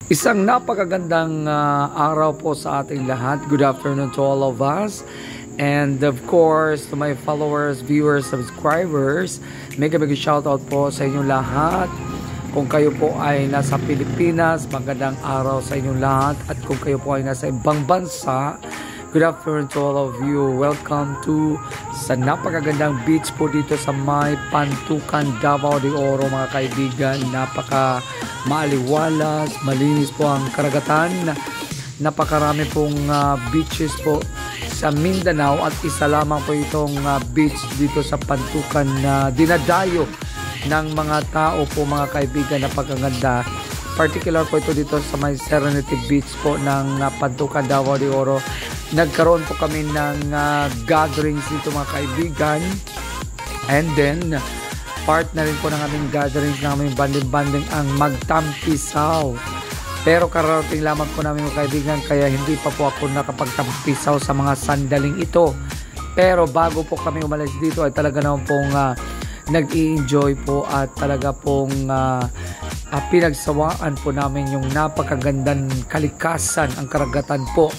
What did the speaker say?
Isang napakagandang araw po sa ating lahat. Good afternoon to all of us. And of course, to my followers, viewers, subscribers, mega shoutout po sa inyong lahat. Kung kayo po ay nasa Pilipinas, magandang araw sa inyong lahat. At kung kayo po ay nasa ibang bansa, good afternoon to all of you. Welcome to sa napakagandang beach po dito sa may Pantukan, Davao de Oro, mga kaibigan. Napaka maaliwalas, malinis po ang karagatan. Napakarami pong beaches po sa Mindanao at isa lamang po itong beach dito sa Pantukan na dinadayo ng mga tao po, mga kaibigan. Napakaganda. Particular po ito dito sa may Serenity Beach po ng Pantukan, Davao de Oro. Nagkaroon po kami ng gatherings dito, mga kaibigan. And then part na rin po ng aming gatherings na aming banding-banding ang magtampisaw. Pero kararating lamang po namin, mga kaibigan, kaya hindi pa po ako nakapagtampisaw sa mga sandaling ito. Pero bago po kami umalis dito ay talaga naman pong nag-i-enjoy po at talaga pong pinagsawaan po namin yung napakagandang kalikasan, ang karagatan po.